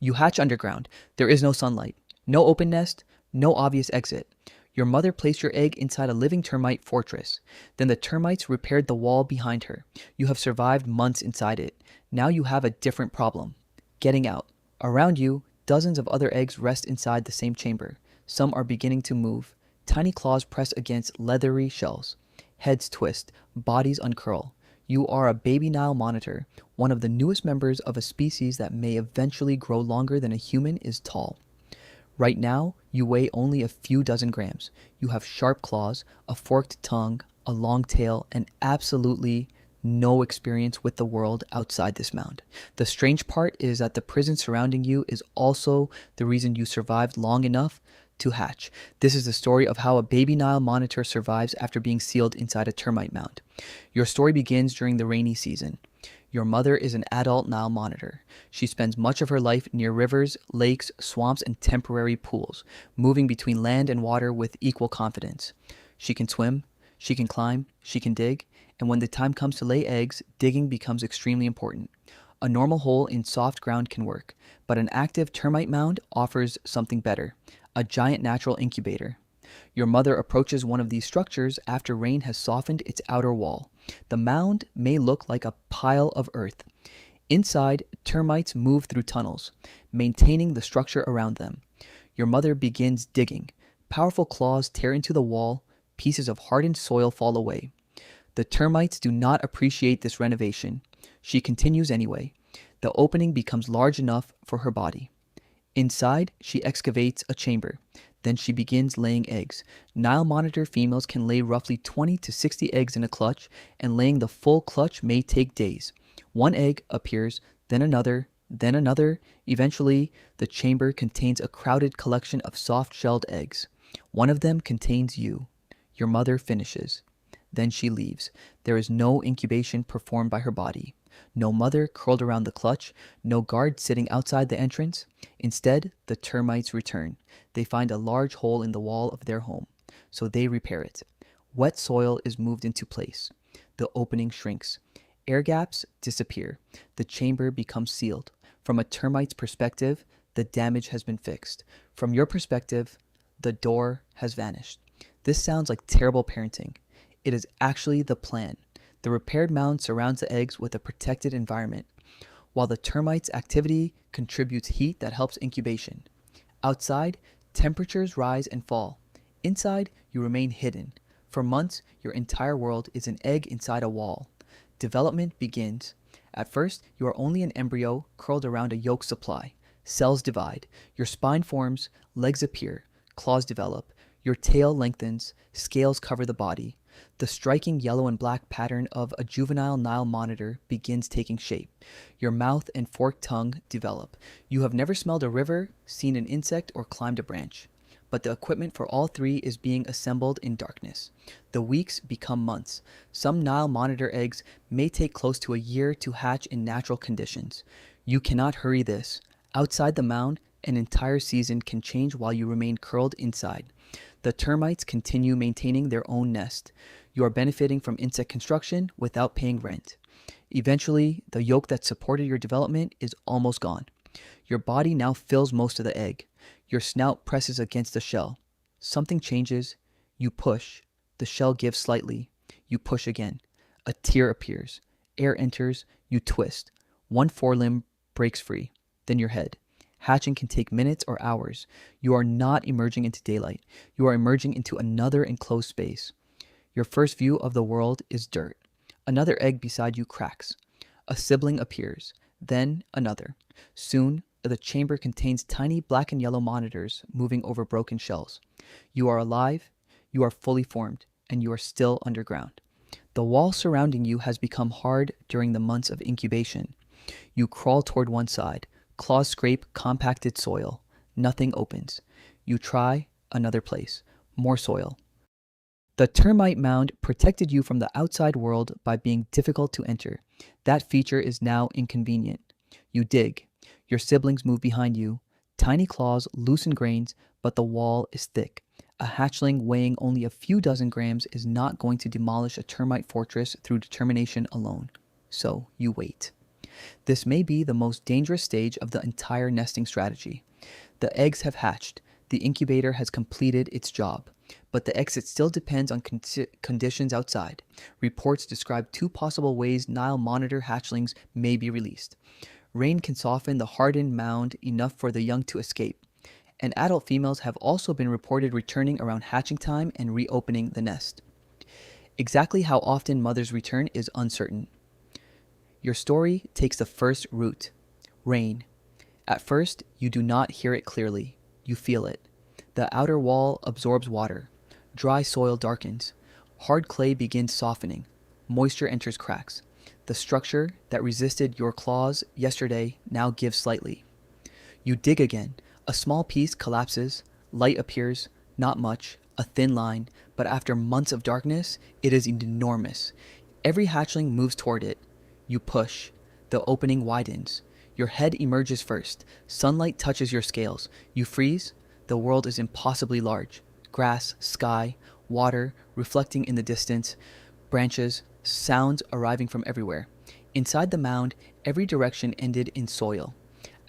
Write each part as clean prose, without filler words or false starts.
You hatch underground. There is no sunlight, no open nest, no obvious exit. Your mother placed your egg inside a living termite fortress. Then the termites repaired the wall behind her. You have survived months inside it. Now you have a different problem: getting out. Around you, dozens of other eggs rest inside the same chamber. Some are beginning to move. Tiny claws press against leathery shells. Heads twist, bodies uncurl. You are a baby Nile monitor, one of the newest members of a species that may eventually grow longer than a human is tall. Right now, you weigh only a few dozen grams. You have sharp claws, a forked tongue, a long tail, and absolutely no experience with the world outside this mound. The strange part is that the prison surrounding you is also the reason you survived long enough to hatch. This is the story of how a baby Nile monitor survives after being sealed inside a termite mound. Your story begins during the rainy season. Your mother is an adult Nile monitor. She spends much of her life near rivers, lakes, swamps, and temporary pools, moving between land and water with equal confidence. She can swim, she can climb, she can dig, and when the time comes to lay eggs, digging becomes extremely important. A normal hole in soft ground can work, but an active termite mound offers something better: a giant natural incubator. Your mother approaches one of these structures after rain has softened its outer wall. The mound may look like a pile of earth. Inside, termites move through tunnels, maintaining the structure around them. Your mother begins digging. Powerful claws tear into the wall. Pieces of hardened soil fall away. The termites do not appreciate this renovation. She continues anyway. The opening becomes large enough for her body. Inside, she excavates a chamber. Then she begins laying eggs. Nile monitor females can lay roughly 20 to 60 eggs in a clutch, and laying the full clutch may take days. One egg appears, then another, then another. Eventually, the chamber contains a crowded collection of soft-shelled eggs. One of them contains you. Your mother finishes. Then she leaves. There is no incubation performed by her body. No mother curled around the clutch, no guard sitting outside the entrance. Instead, the termites return. They find a large hole in the wall of their home, so they repair it. Wet soil is moved into place. The opening shrinks. Air gaps disappear. The chamber becomes sealed. From a termite's perspective, the damage has been fixed. From your perspective, the door has vanished. This sounds like terrible parenting. It is actually the plan. The repaired mound surrounds the eggs with a protected environment, while the termites' activity contributes heat that helps incubation. Outside, temperatures rise and fall. Inside, you remain hidden. For months, your entire world is an egg inside a wall. Development begins. At first, you are only an embryo curled around a yolk supply. Cells divide. Your spine forms, legs appear, claws develop. Your tail lengthens, scales cover the body. The striking yellow and black pattern of a juvenile Nile monitor begins taking shape. Your mouth and forked tongue develop. You have never smelled a river, seen an insect, or climbed a branch. But the equipment for all three is being assembled in darkness. The weeks become months. Some Nile monitor eggs may take close to a year to hatch in natural conditions. You cannot hurry this. Outside the mound, an entire season can change while you remain curled inside. The termites continue maintaining their own nest. You are benefiting from insect construction without paying rent. Eventually, the yolk that supported your development is almost gone. Your body now fills most of the egg. Your snout presses against the shell. Something changes. You push. The shell gives slightly. You push again. A tear appears. Air enters. You twist. One forelimb breaks free. Then your head. Hatching can take minutes or hours. You are not emerging into daylight. You are emerging into another enclosed space. Your first view of the world is dirt. Another egg beside you cracks. A sibling appears. Then another. Soon, the chamber contains tiny black and yellow monitors moving over broken shells. You are alive, you are fully formed, and you are still underground. The wall surrounding you has become hard during the months of incubation. You crawl toward one side. Claws scrape compacted soil. Nothing opens. You try another place. More soil. The termite mound protected you from the outside world by being difficult to enter. That feature is now inconvenient. You dig. Your siblings move behind you. Tiny claws loosen grains, but the wall is thick. A hatchling weighing only a few dozen grams is not going to demolish a termite fortress through determination alone. So you wait. This may be the most dangerous stage of the entire nesting strategy. The eggs have hatched. The incubator has completed its job. But the exit still depends on conditions outside. Reports describe two possible ways Nile monitor hatchlings may be released. Rain can soften the hardened mound enough for the young to escape. And adult females have also been reported returning around hatching time and reopening the nest. Exactly how often mothers return is uncertain. Your story takes the first route: rain. At first, you do not hear it clearly. You feel it. The outer wall absorbs water. Dry soil darkens. Hard clay begins softening. Moisture enters cracks. The structure that resisted your claws yesterday now gives slightly. You dig again. A small piece collapses. Light appears. Not much. A thin line. But after months of darkness, it is enormous. Every hatchling moves toward it. You push. The opening widens. Your head emerges first. Sunlight touches your scales. You freeze. The world is impossibly large. Grass, sky, water reflecting in the distance, branches, sounds arriving from everywhere. Inside the mound, every direction ended in soil.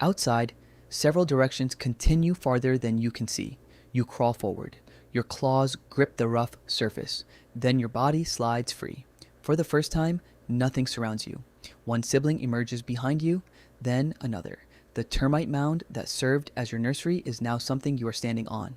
Outside, several directions continue farther than you can see. You crawl forward. Your claws grip the rough surface. Then your body slides free. For the first time, nothing surrounds you. One sibling emerges behind you, then another. The termite mound that served as your nursery is now something you are standing on.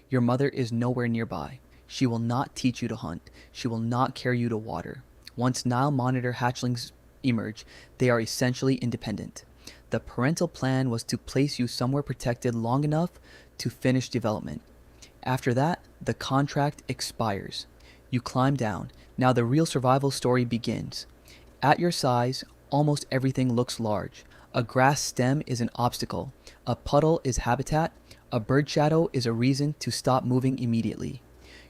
Your mother is nowhere nearby. She will not teach you to hunt. She will not carry you to water. Once Nile monitor hatchlings emerge, they are essentially independent. The parental plan was to place you somewhere protected long enough to finish development. After that, the contract expires. You climb down. Now the real survival story begins. At your size, almost everything looks large. A grass stem is an obstacle. A puddle is habitat. A bird shadow is a reason to stop moving immediately.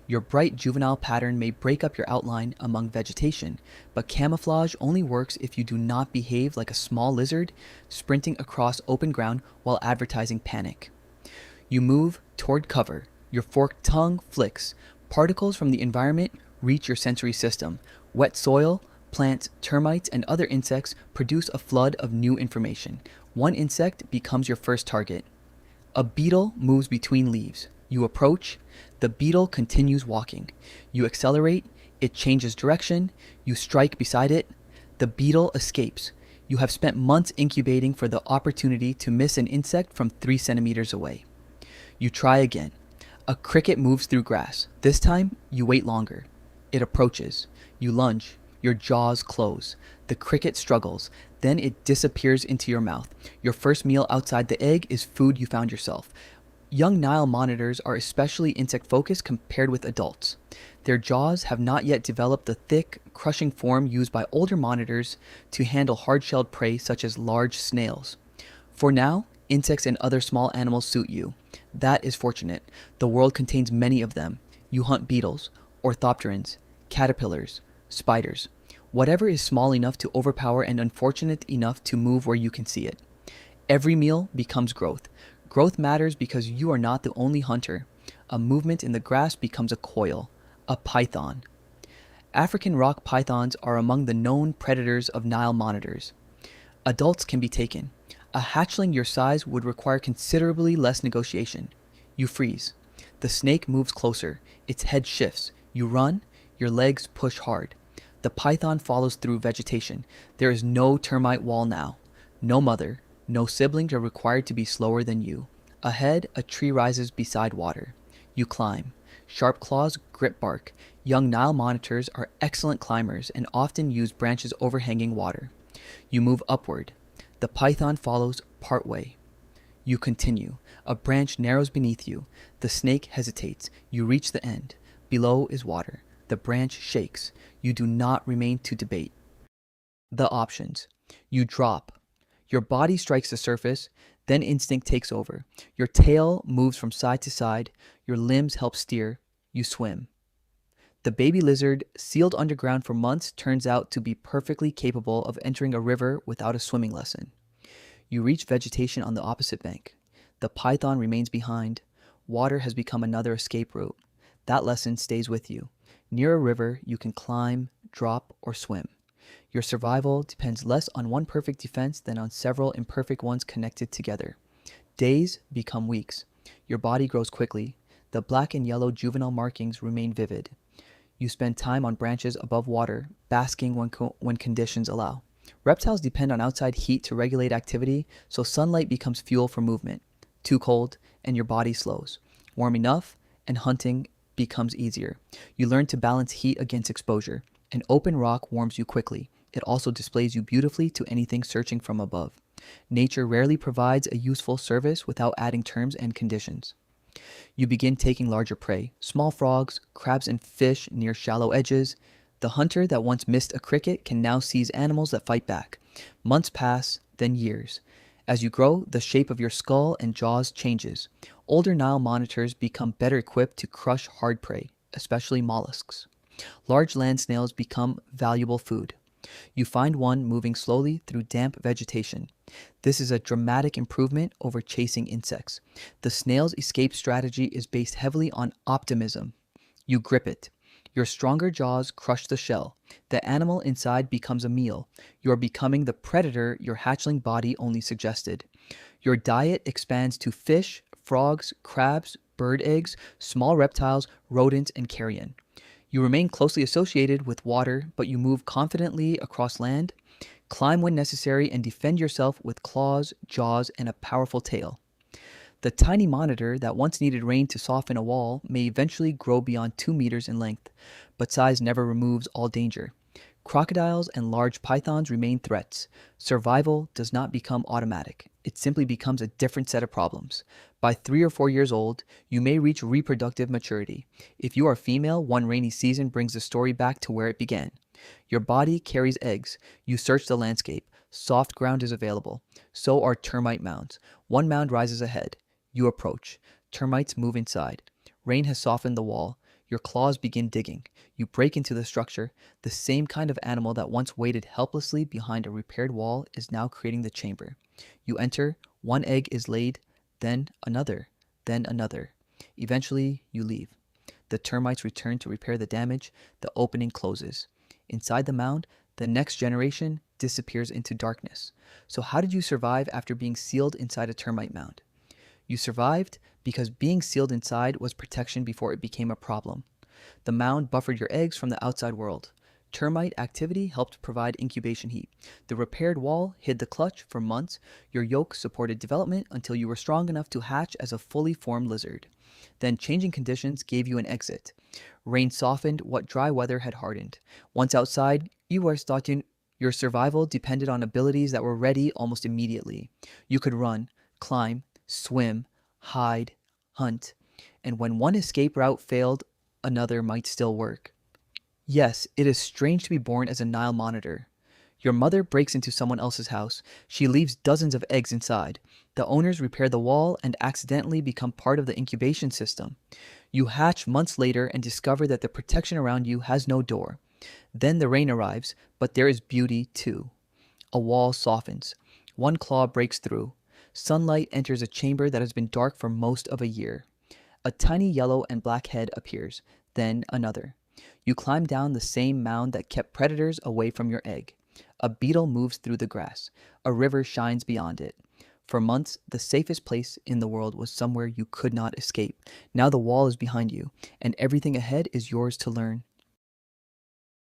Your bright juvenile pattern may break up your outline among vegetation, but camouflage only works if you do not behave like a small lizard sprinting across open ground while advertising panic. You move toward cover. Your forked tongue flicks. Particles from the environment reach your sensory system. Wet soil, plants, termites, and other insects produce a flood of new information. One insect becomes your first target. A beetle moves between leaves. You approach. The beetle continues walking. You accelerate. It changes direction. You strike beside it. The beetle escapes. You have spent months incubating for the opportunity to miss an insect from 3 centimeters away. You try again. A cricket moves through grass. This time, you wait longer. It approaches. You lunge. Your jaws close. The cricket struggles. Then it disappears into your mouth. Your first meal outside the egg is food you found yourself. Young Nile monitors are especially insect-focused compared with adults. Their jaws have not yet developed the thick, crushing form used by older monitors to handle hard-shelled prey such as large snails. For now, insects and other small animals suit you. That is fortunate. The world contains many of them. You hunt beetles, orthopterans, caterpillars, spiders. Whatever is small enough to overpower and unfortunate enough to move where you can see it. Every meal becomes growth. Growth matters because you are not the only hunter. A movement in the grass becomes a coil, a python. African rock pythons are among the known predators of Nile monitors. Adults can be taken. A hatchling your size would require considerably less negotiation. You freeze. The snake moves closer. Its head shifts. You run. Your legs push hard. The python follows through vegetation. There is no termite wall now. No mother. No siblings are required to be slower than you. Ahead, a tree rises beside water. You climb. Sharp claws grip bark. Young Nile monitors are excellent climbers and often use branches overhanging water. You move upward. The python follows partway. You continue. A branch narrows beneath you. The snake hesitates. You reach the end. Below is water. The branch shakes. You do not remain to debate. The options. You drop. Your body strikes the surface, then instinct takes over. Your tail moves from side to side. Your limbs help steer. You swim. The baby lizard, sealed underground for months, turns out to be perfectly capable of entering a river without a swimming lesson. You reach vegetation on the opposite bank. The python remains behind. Water has become another escape route. That lesson stays with you. Near a river, you can climb, drop, or swim. Your survival depends less on one perfect defense than on several imperfect ones connected together. Days become weeks. Your body grows quickly. The black and yellow juvenile markings remain vivid. You spend time on branches above water, basking when conditions allow. Reptiles depend on outside heat to regulate activity, so sunlight becomes fuel for movement. Too cold, and your body slows. Warm enough, and hunting becomes easier. You learn to balance heat against exposure. An open rock warms you quickly. It also displays you beautifully to anything searching from above. Nature rarely provides a useful service without adding terms and conditions. You begin taking larger prey, small frogs, crabs, and fish near shallow edges. The hunter that once missed a cricket can now seize animals that fight back. Months pass, then years. As you grow, the shape of your skull and jaws changes. Older Nile monitors become better equipped to crush hard prey, especially mollusks. Large land snails become valuable food. You find one moving slowly through damp vegetation. This is a dramatic improvement over chasing insects. The snail's escape strategy is based heavily on optimism. You grip it. Your stronger jaws crush the shell. The animal inside becomes a meal. You are becoming the predator your hatchling body only suggested. Your diet expands to fish, frogs, crabs, bird eggs, small reptiles, rodents, and carrion. You remain closely associated with water, but you move confidently across land, climb when necessary, and defend yourself with claws, jaws, and a powerful tail. The tiny monitor that once needed rain to soften a wall may eventually grow beyond 2 meters in length, but size never removes all danger. Crocodiles and large pythons remain threats. Survival does not become automatic. It simply becomes a different set of problems. By 3 or 4 years old, you may reach reproductive maturity. If you are female, one rainy season brings the story back to where it began. Your body carries eggs. You search the landscape. Soft ground is available. So are termite mounds. One mound rises ahead. You approach. Termites move inside. Rain has softened the wall. Your claws begin digging. You break into the structure. The same kind of animal that once waited helplessly behind a repaired wall is now creating the chamber. You enter. One egg is laid, then another, then another. Eventually, you leave. The termites return to repair the damage. The opening closes. Inside the mound, the next generation disappears into darkness. So how did you survive after being sealed inside a termite mound? You survived because being sealed inside was protection before it became a problem. The mound buffered your eggs from the outside world. Termite activity helped provide incubation heat. The repaired wall hid the clutch for months. Your yolk supported development until you were strong enough to hatch as a fully formed lizard. Then changing conditions gave you an exit. Rain softened what dry weather had hardened. Once outside, you were starting. Your survival depended on abilities that were ready almost immediately. You could run, climb, swim, hide, hunt, and when one escape route failed, another might still work. Yes, it is strange to be born as a Nile monitor. Your mother breaks into someone else's house. She leaves dozens of eggs inside. The owners repair the wall and accidentally become part of the incubation system. You hatch months later and discover that the protection around you has no door. Then the rain arrives, but there is beauty too. A wall softens. One claw breaks through. Sunlight enters a chamber that has been dark for most of a year. A tiny yellow and black head appears, then another. You climb down the same mound that kept predators away from your egg. A beetle moves through the grass. A river shines beyond it. For months, the safest place in the world was somewhere you could not escape. Now the wall is behind you, and everything ahead is yours to learn.